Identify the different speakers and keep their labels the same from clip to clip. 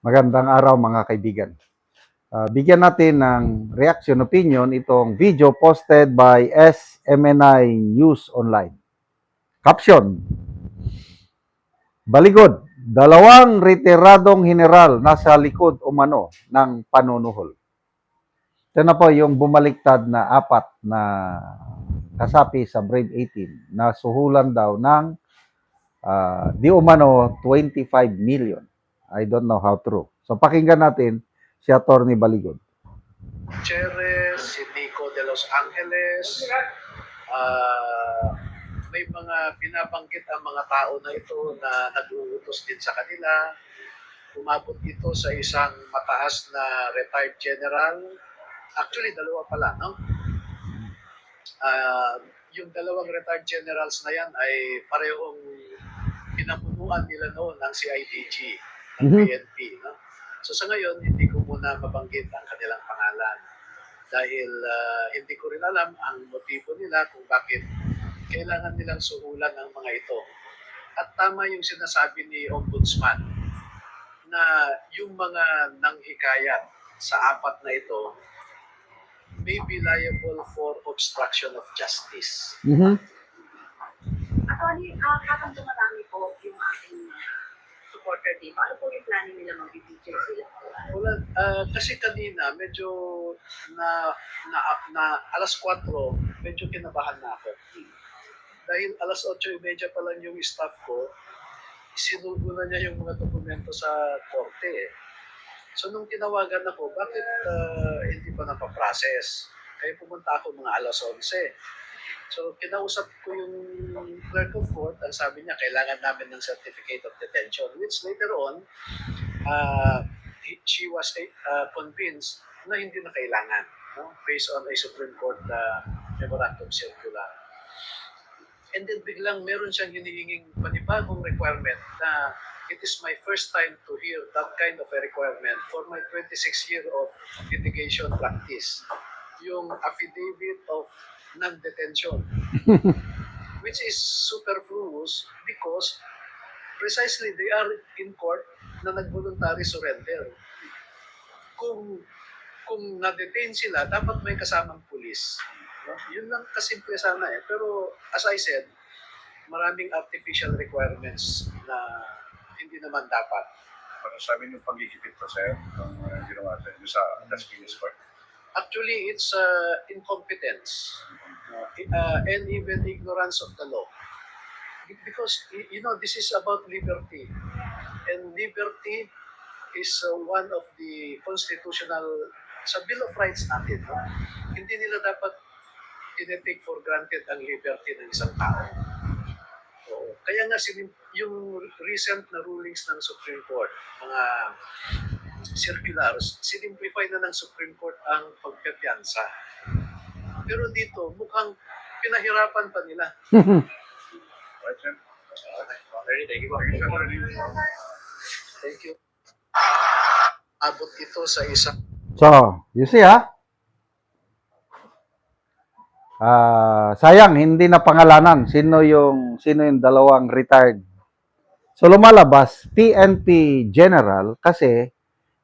Speaker 1: Magandang araw mga kaibigan. Bigyan natin ng reaction opinion itong video posted by SMNI News Online. Caption: Baligod, dalawang retiradong general nasa likod umano ng panunuhol. Ito na po yung bumaliktad na apat na kasapi sa Brave 18 na suhulan daw ng di umano 25 million. I don't know how true. So pakinggan natin si Atty. Baligod.
Speaker 2: Gutierrez, si Nico de Los Angeles, may mga binabanggit ang mga tao na ito na nag-uutos din sa kanila. Umabot ito sa isang mataas na retired general. Actually, dalawa pala, no? Yung dalawang retired generals na yan ay parehong pinamunuan nila noon ng CIDG, ng PNP, no? So sa ngayon, hindi ko muna mabanggit ang kanilang pangalan dahil hindi ko rin alam ang motibo nila kung bakit kailangan nilang suhulan ng mga ito. At tama yung sinasabi ni Ombudsman na yung mga nanghikayat sa apat na ito may be liable for obstruction of justice.
Speaker 3: Attorney, habang dumarami po yung ating supporter dito, ano po yung planning nila mag-feature sila?
Speaker 2: Wala, kasi kanina medyo na alas 4, medyo kinabahan na ako. Dahil alas 8:30 pa lang yung staff ko, sinugo na niya yung mga dokumento sa korte. So nung tinawagan ako, bakit hindi pa napaprocess? Kaya pumunta ako mga alas 11. So, kinausap ko yung clerk of court, ang sabi niya, kailangan namin ng certificate of detention, which later on, she was convinced na hindi na kailangan, no? Based on a Supreme Court memorandum circular. And then biglang meron siyang hinihinging panibagong requirement na it is my first time to hear that kind of a requirement for my 26 year of litigation practice. Yung affidavit of non-detention, which is superfluous because precisely they are in court na nag-voluntary surrender. Kung na-detain sila, dapat may kasamang pulis. No? Yun lang kasimple sana eh. Pero as I said, maraming artificial requirements na hindi naman dapat.
Speaker 4: Ano sabi niyo pagigipit pa sir ng ginawa sa Las Piñas Court?
Speaker 2: Actually, it's incompetence and even ignorance of the law. Because, you know, this is about liberty. And liberty is one of the constitutional, sa Bill of Rights natin. No? Hindi nila dapat tinitake for granted ang liberty ng isang tao. So, kaya nga yung recent na rulings ng Supreme Court, mga circulars, sinimplify na ng Supreme Court ang pagkapiyansa. Pero dito, mukhang pinahirapan pa nila.
Speaker 4: Right, sir?
Speaker 2: Thank you. Thank you. Abot ito sa isang...
Speaker 1: So, you see sayang hindi na pangalanan sino yung dalawang retired. So lumalabas PNP General kasi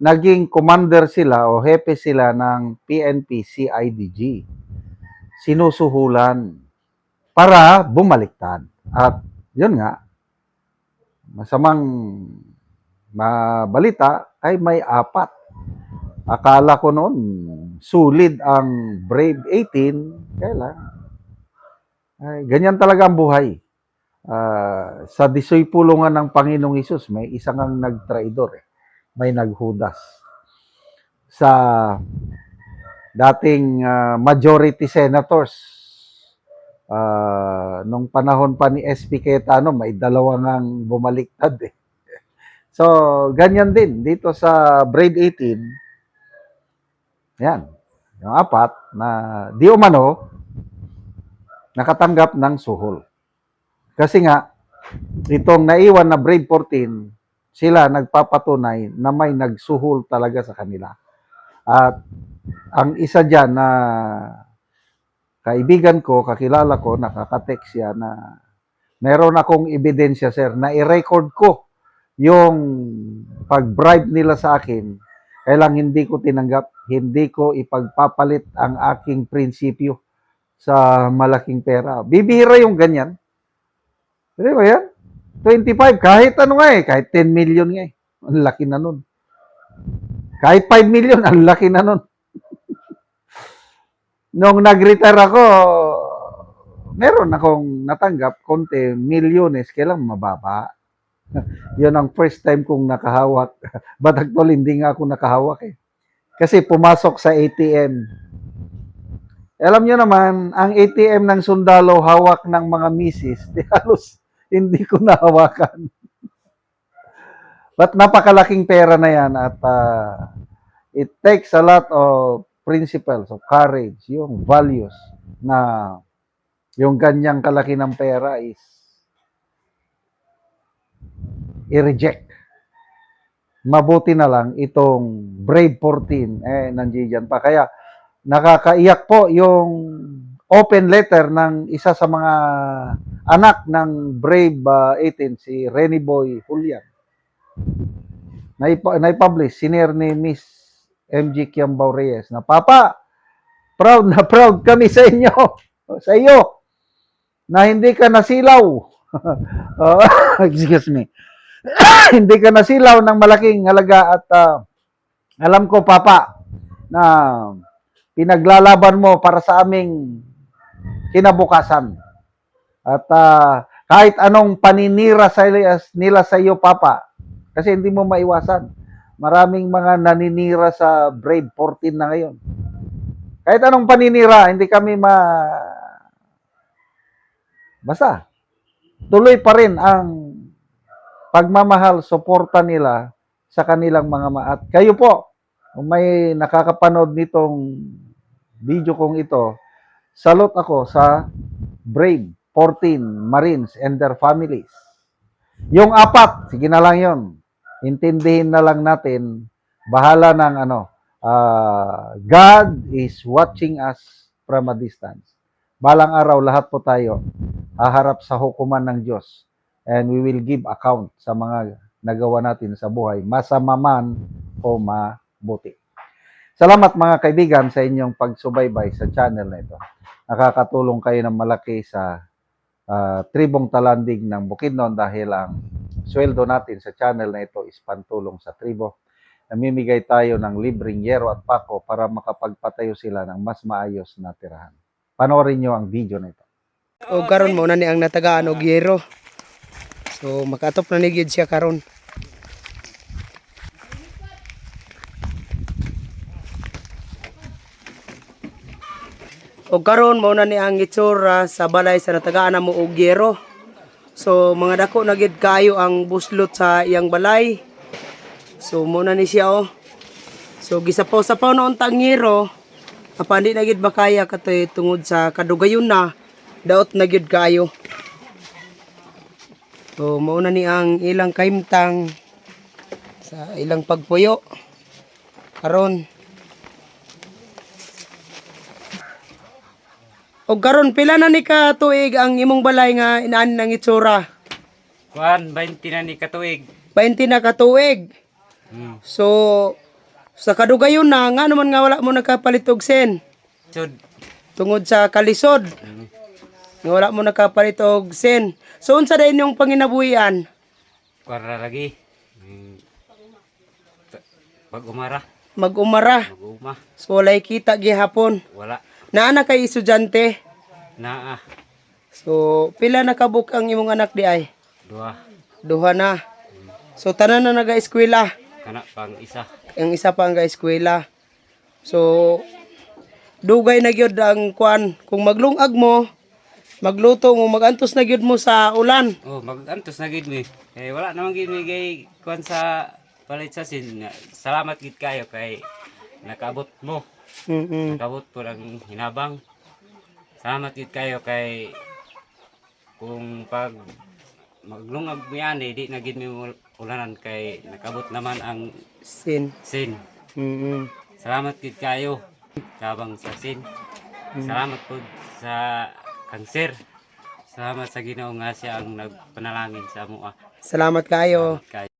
Speaker 1: naging commander sila o hepe sila ng PNP CIDG. Sinusuhulan para bumaliktad. At yun nga, masamang balita ay may apat. Akala ko noon, sulit ang Brave 18. Kailan? Ay, ganyan talaga ang buhay. Sa disoy pulungan ng Panginoong Hesus, may isang ang nagtraidor. May naghudas. Sa dating majority senators, nung panahon pa ni SP Cayetano, may dalawang ang bumaliktad eh. So, ganyan din dito sa Brave 18. Yan. Yung apat na di umano nakatanggap ng suhol. Kasi nga, itong naiwan na Brave 14, sila nagpapatunay na may nagsuhol talaga sa kanila. At ang isa dyan na kaibigan ko, kakilala ko, nakaka-text siya na meron akong ebidensya, sir, na i-record ko yung pag-bribe nila sa akin, kailang hindi ko tinanggap, hindi ko ipagpapalit ang aking prinsipyo sa malaking pera. Bibihira yung ganyan. Di ba yan? 25, kahit ano nga eh, kahit 10 million nga eh. Ang laki na nun. Kahit 5 million, ang laki na nun. Nung nag-retire ako, meron akong natanggap, konti, milyones, kailang mababa. Yun ang first time kong nakahawak. But actually, hindi nga ako nakahawak eh. Kasi pumasok sa ATM. Alam nyo naman, ang ATM ng sundalo hawak ng mga misis, di halos hindi ko nahawakan. But napakalaking pera na yan at it takes a lot of principles, of courage, yung values na yung ganyang kalaki ng pera is i-reject. Mabuti na lang itong Brave 14, nandiyan pa. Kaya nakakaiyak po yung open letter ng isa sa mga anak ng Brave 18, si Renny Boy Julian. Naipublish, senior ni Miss MG Kiambao Reyes na, Papa, proud na proud kami sa inyo, sa iyo, na hindi ka nasilaw. Excuse me. Hindi ka nasilaw ng malaking halaga at alam ko, Papa, na pinaglalaban mo para sa aming kinabukasan. At kahit anong paninira nila sa iyo, Papa, kasi hindi mo maiwasan. Maraming mga naninira sa Brave 14 na ngayon. Kahit anong paninira, hindi kami basta, tuloy pa rin ang pagmamahal, suporta nila sa kanilang mga at kayo po, kung may nakakapanood nitong video kong ito, salute ako sa Brave 14 Marines and their families. Yung 4, sige na lang yun. Intindihin na lang natin, bahala ng God is watching us from a distance. Balang araw, lahat po tayo haharap sa hukuman ng Diyos. And we will give account sa mga nagawa natin sa buhay, masama man o mabuti. Salamat mga kaibigan sa inyong pagsubaybay sa channel na ito. Nakakatulong kayo ng malaki sa tribong talandig ng Bukidnon dahil ang sweldo natin sa channel na ito is pantulong sa tribo. Namimigay tayo ng libreng yero at pako para makapagpatayo sila ng mas maayos na tirahan. Panoorin nyo ang video na ito.
Speaker 5: O karon mo na ni ang natagaan og yero. So makatop na ni gyud siya karon. O karon mo na ni ang itsura sa balay sa natagaan mo og yero. So mga dako na gyud kayo ang buslot sa iyang balay. So mo na ni siya oh. So gisapaw-sapaw na untang yero. Apandi na gyud ba kaya katoy tungod sa kadugayon na daot na gyud kayo. So mao na ni ang ilang kahimtang sa ilang pagpuyo. Karon o karon pila na ni ka tuig ang imong balay nga inaan ng itsura?
Speaker 6: Kuan 20 na ni katuig.
Speaker 5: 20 na ka tuig. So sa kadugayon na nga naman nga wala mo nakapalit og sen.
Speaker 6: Sud
Speaker 5: Tungod sa kalisod. Nga wala mo nakapalit og sen. So unsa dayon yung panginabuhian?
Speaker 6: kuan ra lagi. Pag umara,
Speaker 5: Mag-umara.
Speaker 6: mag-uma,
Speaker 5: So walay kita gihapon.
Speaker 6: wala
Speaker 5: Naa na kay estudyante.
Speaker 6: naa
Speaker 5: So pila na kabuk ang imong anak di ay?
Speaker 6: duha
Speaker 5: Duha na. So tanan na naga-eskwela.
Speaker 6: kana pang isa.
Speaker 5: Ang isa pa ang ga-eskwela. So dugay na gyud ang kuan kung maglungag mo, magluto mo, magantos na gyud mo sa ulan.
Speaker 6: Oh, magantos na gid mi. Wala namang gid mi kay kuan sa palit sa sin. Salamat gid kayo kay nakaabot mo. Nakaabot po ang hinabang. Salamat gid kayo kay kung pag maglungag mi ani di na gid mi ulanan kay nakabot naman ang
Speaker 5: Sin.
Speaker 6: sin. Salamat gid kayo tabang sa sin. Salamat po sa kanser. Salamat sa Ginoo nga siya ang nagpanalangin sa amoa.
Speaker 5: Salamat kayo.
Speaker 6: Kayo.